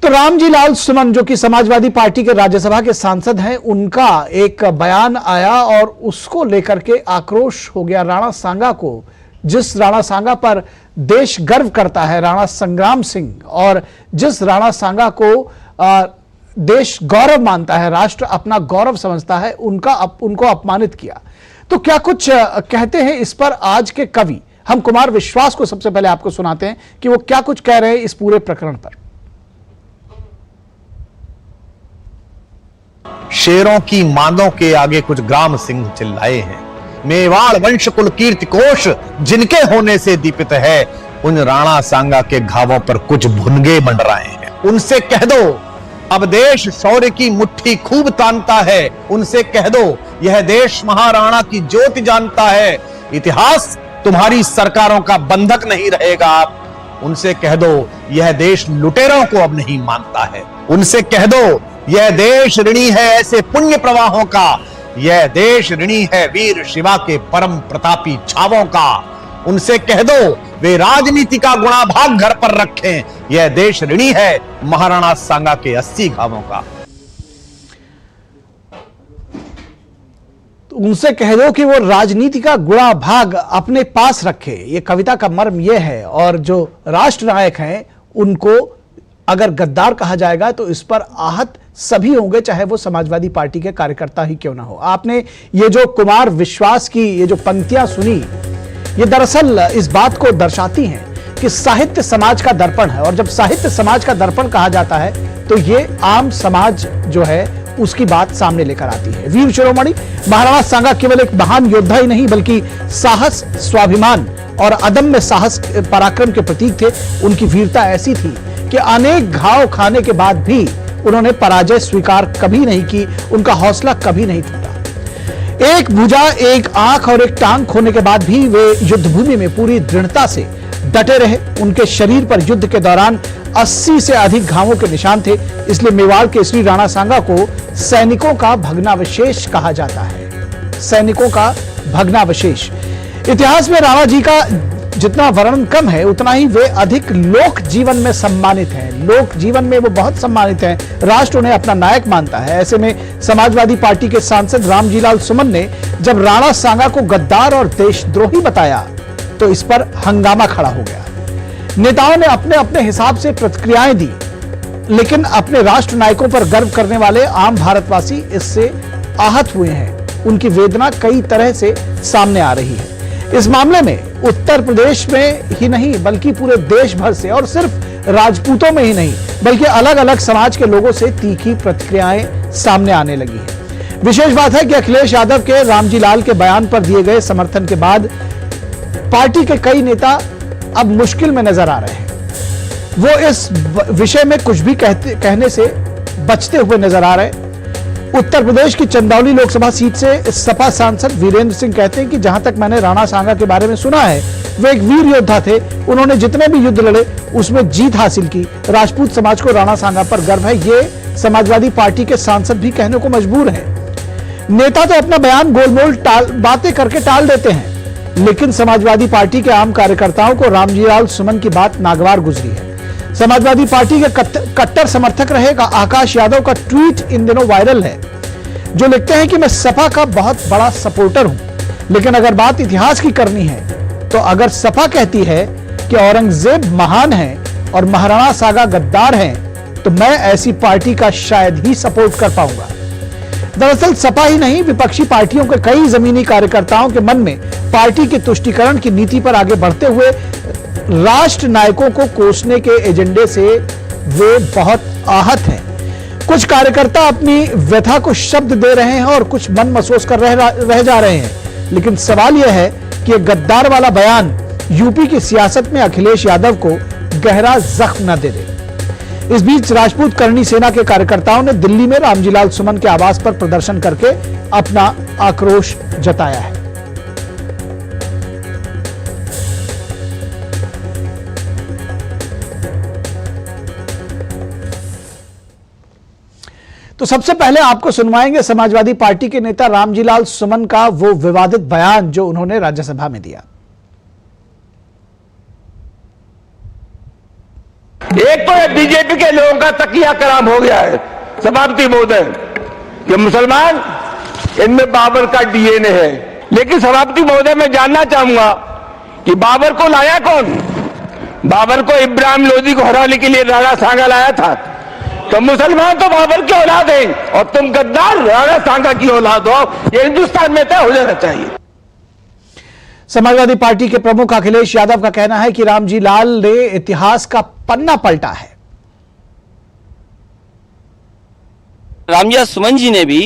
तो रामजी लाल सुमन जो कि समाजवादी पार्टी के राज्यसभा के सांसद हैं, उनका एक बयान आया और उसको लेकर के आक्रोश हो गया राणा सांगा को। जिस राणा सांगा पर देश गर्व करता है, राणा संग्राम सिंह, और जिस राणा सांगा को देश गौरव मानता है, राष्ट्र अपना गौरव समझता है, उनको अपमानित किया। तो क्या कुछ कहते हैं इस पर आज के कवि। हम कुमार विश्वास को सबसे पहले आपको सुनाते हैं कि वो क्या कुछ कह रहे हैं इस पूरे प्रकरण पर। शेरों की मांदों के आगे कुछ ग्राम सिंह चिल्लाए हैं। मेवाड़ वंश कुल कीर्ति कोश जिनके होने से दीपित है, उन राणा सांगा के घावों पर कुछ भुनगे मंडराए हैं। उनसे कह दो अब देश शौर्य की मुट्ठी खूब तानता है। उनसे कह दो यह देश महाराणा की ज्योति जानता है। इतिहास तुम्हारी सरकारों का बंधक नहीं रहेगा। आप उनसे कह दो यह देश लुटेरों को अब नहीं मानता है। उनसे कह दो यह देश ऋणी है ऐसे पुण्य प्रवाहों का। यह देश ऋणी है वीर शिवा के परम प्रतापी छावों का। उनसे कह दो वे राजनीति का गुणाभाग घर पर रखें। यह देश ऋणी है महाराणा सांगा के 80 घावों का। उनसे कह दो कि वो राजनीति का गुणा भाग अपने पास रखे। ये कविता का मर्म ये है। और जो राष्ट्र नायक हैं उनको अगर गद्दार कहा जाएगा तो इस पर आहत सभी होंगे, चाहे वो समाजवादी पार्टी के कार्यकर्ता ही क्यों ना हो। आपने ये जो कुमार विश्वास की ये जो पंक्तियां सुनी, ये दरअसल इस बात को दर्शाती हैं कि साहित्य समाज का दर्पण है। और जब साहित्य समाज का दर्पण कहा जाता है तो ये आम समाज जो है उसकी बात सामने लेकर आती है। वीर शिरोमणि महाराणा सांगा केवल एक महान योद्धा ही नहीं बल्कि साहस, स्वाभिमान और अदम्य साहस पराक्रम के प्रतीक थे। उनकी वीरता ऐसी थी कि अनेक घाव खाने के बाद भी उन्होंने पराजय स्वीकार कभी नहीं की। उनका हौसला कभी नहीं टूटा। एक भुजा, एक आंख और एक टांग खोने के बाद भी वे युद्धभूमि में पूरी दृढ़ता से डटे रहे। उनके शरीर पर युद्ध के दौरान 80 से अधिक घावों के निशान थे। इसलिए मेवाड़ के श्री राणा सांगा को सैनिकों का भग्नावशेष कहा जाता है। सैनिकों का भग्नावशेष। इतिहास में राणा जी का जितना वर्णन कम है उतना ही वे अधिक लोक जीवन में सम्मानित हैं। लोक जीवन में वो बहुत सम्मानित हैं। राष्ट्र उन्हें अपना नायक मानता है। ऐसे में समाजवादी पार्टी के सांसद रामजी लाल सुमन ने जब राणा सांगा को गद्दार और देशद्रोही बताया तो इस पर हंगामा खड़ा हो गया। नेताओं ने अपने अपने हिसाब से प्रतिक्रियाएं दी, लेकिन अपने राष्ट्र नायकों पर गर्व करने वाले आम भारतवासी इससे आहत हुए हैं। उनकी वेदना कई तरह से सामने आ रही है। इस मामले में उत्तर प्रदेश में ही नहीं बल्कि पूरे देश भर से, और सिर्फ राजपूतों में ही नहीं बल्कि अलग अलग समाज के लोगों से तीखी प्रतिक्रियाएं सामने आने लगी है। विशेष बात है कि अखिलेश यादव के रामजी लाल के बयान पर दिए गए समर्थन के बाद पार्टी के कई नेता अब मुश्किल में नजर आ रहे हैं। वो इस विषय में कुछ भी कहने से बचते हुए नजर आ रहे हैं। उत्तर प्रदेश की चंदौली लोकसभा सीट से सपा सांसद वीरेंद्र सिंह कहते हैं कि जहां तक मैंने राणा सांगा के बारे में सुना है, वे एक वीर योद्धा थे। उन्होंने जितने भी युद्ध लड़े उसमें जीत हासिल की। राजपूत समाज को राणा सांगा पर गर्व है। ये समाजवादी पार्टी के सांसद भी कहने को मजबूर हैं। नेता तो अपना बयान गोलमोल बातें करके टाल देते हैं, लेकिन समाजवादी पार्टी के आम कार्यकर्ताओं को रामजी लाल सुमन की बात नागवार गुजरी है। समाजवादी पार्टी के कट्टर समर्थक रहे आकाश यादव का ट्वीट इन दिनों वायरल है, जो लिखते हैं कि मैं सपा का बहुत बड़ा सपोर्टर हूं, लेकिन अगर बात इतिहास की करनी है तो अगर सपा कहती है कि औरंगजेब महान है और महाराणा सांगा गद्दार हैं, तो मैं ऐसी पार्टी का शायद ही सपोर्ट कर पाऊंगा। दरअसल सपा ही नहीं, विपक्षी पार्टियों के कई जमीनी कार्यकर्ताओं के मन में पार्टी के तुष्टीकरण की नीति पर आगे बढ़ते हुए राष्ट्र नायकों को कोसने के एजेंडे से वे बहुत आहत हैं। कुछ कार्यकर्ता अपनी व्यथा को शब्द दे रहे हैं और कुछ मन महसूस कर रह जा रहे हैं। लेकिन सवाल यह है कि यह गद्दार वाला बयान यूपी की सियासत में अखिलेश यादव को गहरा जख्म न दे दे। इस बीच राजपूत करणी सेना के कार्यकर्ताओं ने दिल्ली में रामजी लाल सुमन के आवास पर प्रदर्शन करके अपना आक्रोश जताया है। तो सबसे पहले आपको सुनवाएंगे समाजवादी पार्टी के नेता रामजी लाल सुमन का वो विवादित बयान जो उन्होंने राज्यसभा में दिया। एक तो ये बीजेपी के लोगों का तकिया कलाम हो गया है सभापति महोदय कि मुसलमान इनमें बाबर का डीएनए है। लेकिन सभापति महोदय मैं जानना चाहूंगा कि बाबर को लाया कौन? बाबर को इब्राहिम लोदी को हराने के लिए राणा सांगा लाया था। तो मुसलमान तो बाबर की औलाद हैं और तुम गद्दार राणा सांगा की औलाद हो। ये हिंदुस्तान में तय हो जाना चाहिए। समाजवादी पार्टी के प्रमुख अखिलेश यादव का कहना है कि रामजी लाल ने इतिहास का पन्ना पलटा है। रामजी सुमन जी ने भी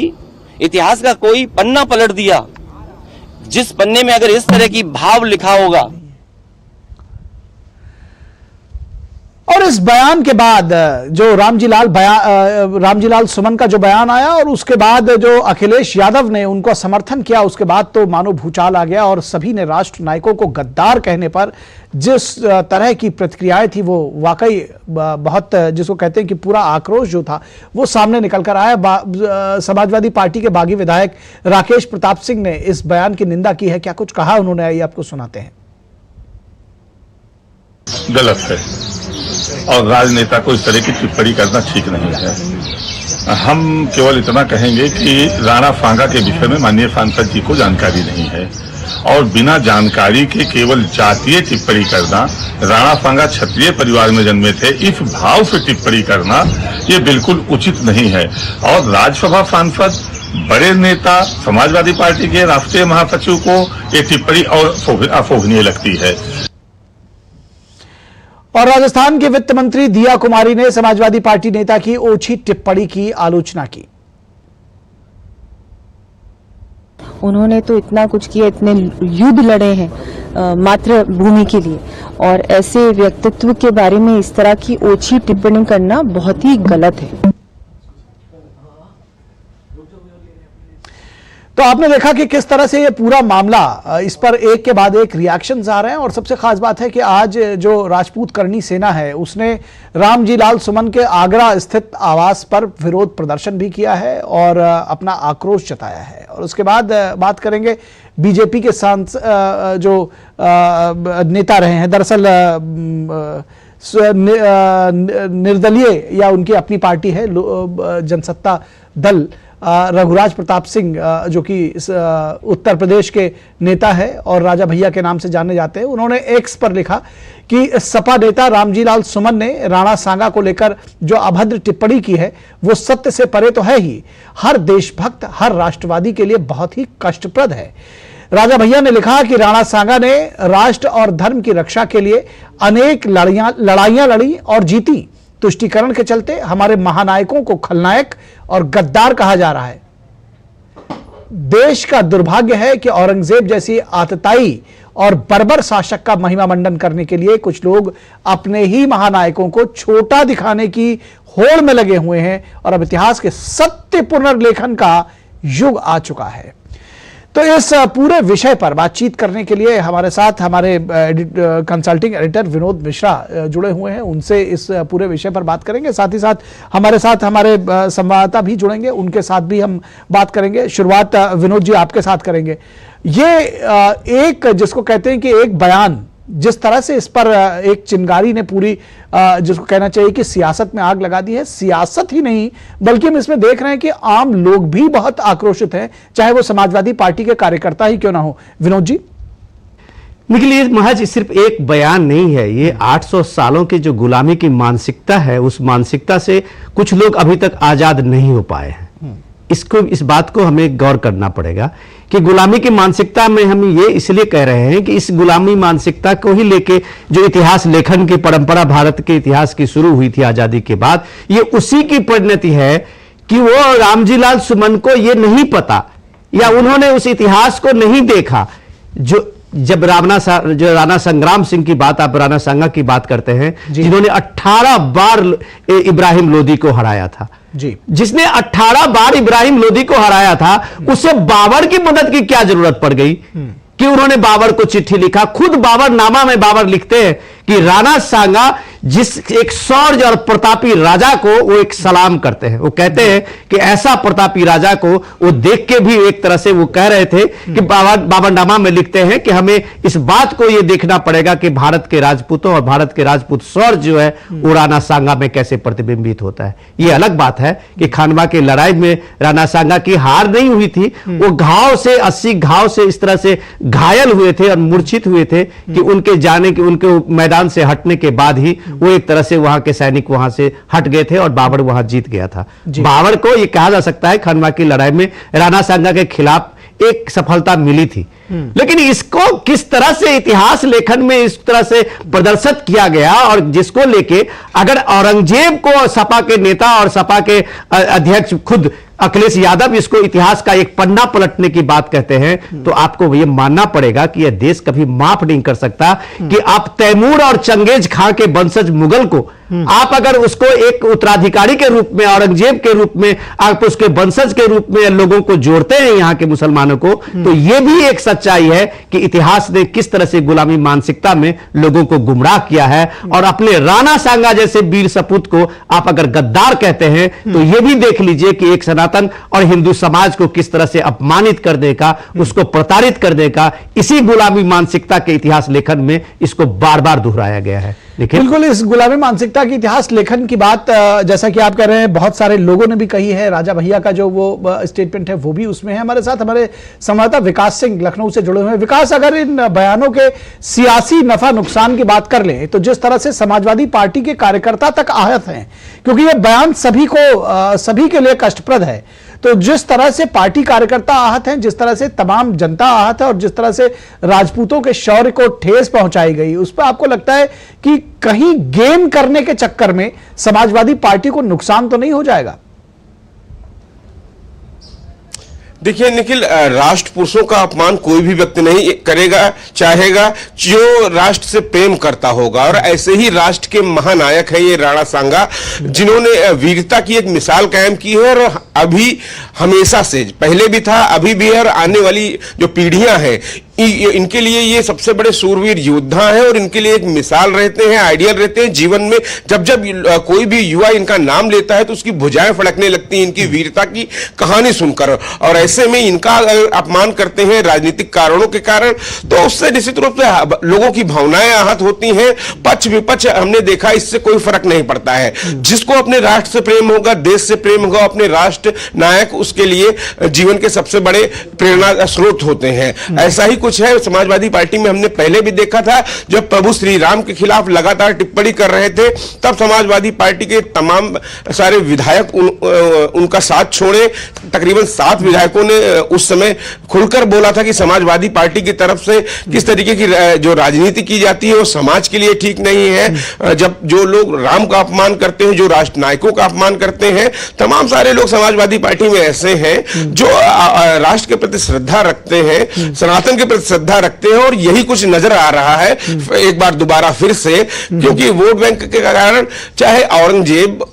इतिहास का कोई पन्ना पलट दिया, जिस पन्ने में अगर इस तरह की भाव लिखा होगा। और इस बयान के बाद जो रामजी लाल सुमन का जो बयान आया और उसके बाद जो अखिलेश यादव ने उनको समर्थन किया, उसके बाद तो मानो भूचाल आ गया और सभी ने राष्ट्र नायकों को गद्दार कहने पर जिस तरह की प्रतिक्रियाएं थी वो वाकई बहुत, जिसको कहते हैं कि पूरा आक्रोश जो था वो सामने निकल कर आया। समाजवादी पार्टी के बागी विधायक राकेश प्रताप सिंह ने इस बयान की निंदा की है। क्या कुछ कहा उन्होंने, आइए आपको सुनाते हैं। गलत है और राजनेता को इस तरह की टिप्पणी करना ठीक नहीं है। हम केवल इतना कहेंगे कि राणा सांगा के विषय में माननीय सांसद जी को जानकारी नहीं है और बिना जानकारी के केवल जातीय टिप्पणी करना, राणा सांगा क्षत्रिय परिवार में जन्मे थे, इस भाव से टिप्पणी करना ये बिल्कुल उचित नहीं है। और राज्यसभा सांसद, बड़े नेता, समाजवादी पार्टी के राष्ट्रीय महासचिव को ये टिप्पणी और अशोभनीय लगती है। और राजस्थान के वित्त मंत्री दिया कुमारी ने समाजवादी पार्टी नेता की ओछी टिप्पणी की आलोचना की। उन्होंने तो इतना कुछ किया, इतने युद्ध लड़े हैं मातृभूमि के लिए, और ऐसे व्यक्तित्व के बारे में इस तरह की ओछी टिप्पणी करना बहुत ही गलत है। तो आपने देखा कि किस तरह से ये पूरा मामला, इस पर एक के बाद एक रिएक्शंस आ रहे हैं। और सबसे खास बात है कि आज जो राजपूत करनी सेना है उसने रामजी लाल सुमन के आगरा स्थित आवास पर विरोध प्रदर्शन भी किया है और अपना आक्रोश जताया है। और उसके बाद बात करेंगे बीजेपी के जो नेता रहे हैं, दरअसल निर्दलीय या उनकी अपनी पार्टी है जनसत्ता दल, रघुराज प्रताप सिंह जो कि उत्तर प्रदेश के नेता है और राजा भैया के नाम से जाने जाते हैं, उन्होंने एक्स पर लिखा कि सपा नेता रामजी लाल सुमन ने राणा सांगा को लेकर जो अभद्र टिप्पणी की है वो सत्य से परे तो है ही, हर देशभक्त, हर राष्ट्रवादी के लिए बहुत ही कष्टप्रद है। राजा भैया ने लिखा कि राणा सांगा ने राष्ट्र और धर्म की रक्षा के लिए अनेक लड़ाइयां लड़ी और जीती। तुष्टीकरण के चलते हमारे महानायकों को खलनायक और गद्दार कहा जा रहा है। देश का दुर्भाग्य है कि औरंगजेब जैसी आतताई और बर्बर शासक का महिमा मंडन करने के लिए कुछ लोग अपने ही महानायकों को छोटा दिखाने की होड़ में लगे हुए हैं और अब इतिहास के सत्य पुनर्लेखन का युग आ चुका है। तो इस पूरे विषय पर बातचीत करने के लिए हमारे साथ हमारे कंसल्टिंग एडिटर विनोद मिश्रा जुड़े हुए हैं, उनसे इस पूरे विषय पर बात करेंगे। साथ ही साथ हमारे संवाददाता भी जुड़ेंगे, उनके साथ भी हम बात करेंगे। शुरुआत विनोद जी आपके साथ करेंगे। ये एक जिसको कहते हैं कि एक बयान, जिस तरह से इस पर एक चिंगारी ने पूरी जिसको कहना चाहिए कि सियासत में आग लगा दी है। सियासत ही नहीं बल्कि हम इसमें देख रहे हैं कि आम लोग भी बहुत आक्रोशित हैं, चाहे वो समाजवादी पार्टी के कार्यकर्ता ही क्यों ना हो। विनोद जी, निखिल, ये महज सिर्फ एक बयान नहीं है, ये 800 सालों की जो गुलामी की मानसिकता है, उस मानसिकता से कुछ लोग अभी तक आजाद नहीं हो पाए हैं। इस बात को हमें गौर करना पड़ेगा कि गुलामी की मानसिकता में हम ये इसलिए कह रहे हैं कि इस गुलामी मानसिकता को ही लेके जो इतिहास लेखन की परंपरा भारत के इतिहास की शुरू हुई थी आजादी के बाद, ये उसी की परिणति है कि वो रामजी लाल सुमन को ये नहीं पता या उन्होंने उस इतिहास को नहीं देखा जो जब राणा संग्राम सिंह की बात, आप राणा सांगा की बात करते हैं, जिन्होंने 18 बार इब्राहिम लोदी को हराया था जी, जिसने 18 बार इब्राहिम लोदी को हराया था, उसे बाबर की मदद की क्या जरूरत पड़ गई कि उन्होंने बाबर को चिट्ठी लिखा। खुद बाबर नामा में बाबर लिखते हैं कि राणा सांगा जिस एक शौर्य और प्रतापी राजा को वो एक सलाम करते हैं। वो कहते हैं कि ऐसा प्रतापी राजा को वो देख के भी एक तरह से वो कह रहे थे कि बाबरनामा में लिखते हैं कि हमें इस बात को ये देखना पड़ेगा कि भारत के राजपूतों और भारत के राजपूत शौर्य जो है वो राणा सांगा में कैसे प्रतिबिंबित होता है। ये अलग बात है कि खानवा की लड़ाई में राणा सांगा की हार नहीं हुई थी, वो घाव से 80 घाव से इस तरह से घायल हुए थे और मूर्छित हुए थे कि उनके जाने के उनके मैदान से हटने के बाद ही वो एक तरह से वहां के सैनिक वहां से हट गए थे और बाबर वहां जीत गया था। बाबर को यह कहा जा सकता है खानवा की लड़ाई में राणा सांगा के खिलाफ एक सफलता मिली थी, लेकिन इसको किस तरह से इतिहास लेखन में इस तरह से प्रदर्शित किया गया और जिसको लेके अगर औरंगजेब को सपा के नेता और सपा के अध्यक्ष खुद अखिलेश यादव इसको इतिहास का एक पन्ना पलटने की बात कहते हैं, तो आपको यह मानना पड़ेगा कि यह देश कभी माफ नहीं कर सकता कि आप तैमूर और चंगेज खां के वंशज मुगल को आप अगर उसको एक उत्तराधिकारी के रूप में, औरंगजेब के रूप में, आप उसके वंशज के रूप में लोगों को जोड़ते हैं यहां के मुसलमानों को, तो यह भी एक सच्चाई है कि इतिहास ने किस तरह से गुलामी मानसिकता में लोगों को गुमराह किया है। और अपने राणा सांगा जैसे वीर सपूत को आप अगर गद्दार कहते हैं तो यह भी देख लीजिए कि एक सनातन और हिंदू समाज को किस तरह से अपमानित करने का, उसको प्रताड़ित करने का इसी गुलामी मानसिकता के इतिहास लेखन में इसको बार बार दोहराया गया है। बिल्कुल, इस गुलामी मानसिकता की इतिहास लेखन की बात जैसा कि आप कह रहे हैं बहुत सारे लोगों ने भी कही है। राजा भैया का जो वो स्टेटमेंट है वो भी उसमें है। हमारे साथ हमारे संवाददाता विकास सिंह लखनऊ से जुड़े हुए हैं। विकास, अगर इन बयानों के सियासी नफा नुकसान की बात कर लें तो जिस तरह से समाजवादी पार्टी के कार्यकर्ता तक आहत हैं, क्योंकि ये बयान सभी के लिए कष्टप्रद है, तो जिस तरह से पार्टी कार्यकर्ता आहत हैं, जिस तरह से तमाम जनता आहत है और जिस तरह से राजपूतों के शौर्य को ठेस पहुंचाई गई, उस पर आपको लगता है कि कहीं गेम करने के चक्कर में समाजवादी पार्टी को नुकसान तो नहीं हो जाएगा? देखिए निखिल, राष्ट्र पुरुषों का अपमान कोई भी व्यक्ति नहीं करेगा, चाहेगा जो राष्ट्र से प्रेम करता होगा। और ऐसे ही राष्ट्र के महानायक है ये राणा सांगा, जिन्होंने वीरता की एक मिसाल कायम की है और अभी हमेशा से, पहले भी था, अभी भी है और आने वाली जो पीढ़ियां हैं इनके लिए ये सबसे बड़े सूरवीर योद्धा हैं और इनके लिए एक मिसाल रहते हैं, आइडियल रहते हैं जीवन में। जब जब कोई भी युवा इनका नाम लेता है तो उसकी भुजाएं फड़कने लगती हैं इनकी वीरता की कहानी सुनकर। और ऐसे में इनका अपमान करते हैं राजनीतिक कारणों के कारण, तो उससे निश्चित रूप से लोगों की भावनाएं आहत होती हैं। पक्ष विपक्ष हमने देखा, इससे कोई फर्क नहीं पड़ता है। जिसको अपने राष्ट्र से प्रेम होगा, देश से प्रेम होगा, अपने राष्ट्र नायक उसके लिए जीवन के सबसे बड़े प्रेरणा स्रोत होते हैं। ऐसा ही कुछ है समाजवादी पार्टी में हमने पहले भी देखा था। जब प्रभु श्री राम के खिलाफ लगातार टिप्पणी कर रहे थे तब समाजवादी पार्टी के तमाम सारे विधायक उनका साथ छोड़े। तकरीबन 7 विधायकों ने उस समय खुलकर बोला था कि समाजवादी पार्टी की तरफ से किस तरीके की जो राजनीति की जाती है वो समाज के लिए ठीक नहीं है। जब जो लोग राम का अपमान करते हैं, जो राष्ट्र नायकों का अपमान करते हैं, तमाम सारे लोग समाजवादी पार्टी में ऐसे हैं जो राष्ट्र के प्रति श्रद्धा रखते हैं, सनातन के प्रति श्रद्धा रखते हैं। और यही कुछ नजर आ रहा है एक बार दोबारा फिर से, क्योंकि वोट बैंक के कारण चाहे औरंगजेब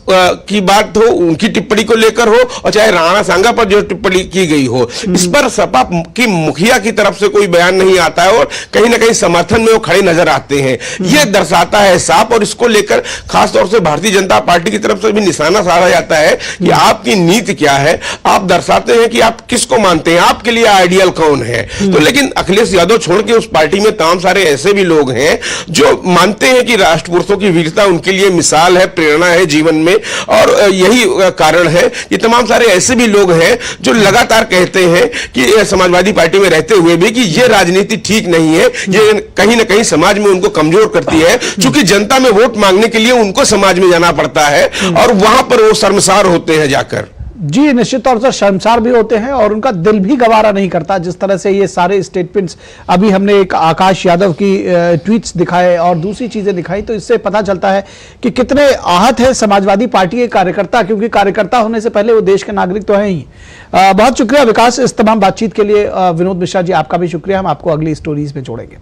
की बात हो, उनकी टिप्पणी को लेकर हो, और चाहे राणा सांगा पर जो टिप्पणी की गई हो, इस पर सपा की मुखिया की तरफ से कोई बयान नहीं आता है और कहीं ना कहीं समर्थन में वो खड़े नजर आते हैं। यह दर्शाता है साफ, और इसको लेकर खासतौर से भारतीय जनता पार्टी की तरफ से भी निशाना साधा जाता है कि आपकी नीति क्या है। आप दर्शाते हैं कि आप किसको मानते हैं, आपके लिए आइडियल कौन है। तो लेकिन अखिलेश यादव छोड़ के उस पार्टी में तमाम सारे ऐसे भी लोग हैं जो मानते हैं कि राष्ट्र पुरुषों की वीरता उनके लिए मिसाल है, प्रेरणा है जीवन में। और यही कारण है कि तमाम सारे ऐसे भी लोग हैं जो लगातार कहते हैं कि समाजवादी पार्टी में रहते हुए भी कि ये राजनीति ठीक नहीं है, ये कहीं ना कहीं समाज में उनको कमजोर करती है। चूंकि जनता में वोट मांगने के लिए उनको समाज में जाना पड़ता है और वहां पर वो शर्मसार होते हैं जाकर। जी, निश्चित तौर से शर्मसार भी होते हैं और उनका दिल भी गवारा नहीं करता। जिस तरह से ये सारे स्टेटमेंट्स, अभी हमने एक आकाश यादव की ट्वीट्स दिखाए और दूसरी चीजें दिखाई, तो इससे पता चलता है कि कितने आहत है समाजवादी पार्टी के कार्यकर्ता, क्योंकि कार्यकर्ता होने से पहले वो देश के नागरिक तो हैं ही। बहुत शुक्रिया विकास इस तमाम बातचीत के लिए। विनोद मिश्रा जी, आपका भी शुक्रिया। हम आपको अगली स्टोरीज में जोड़ेंगे।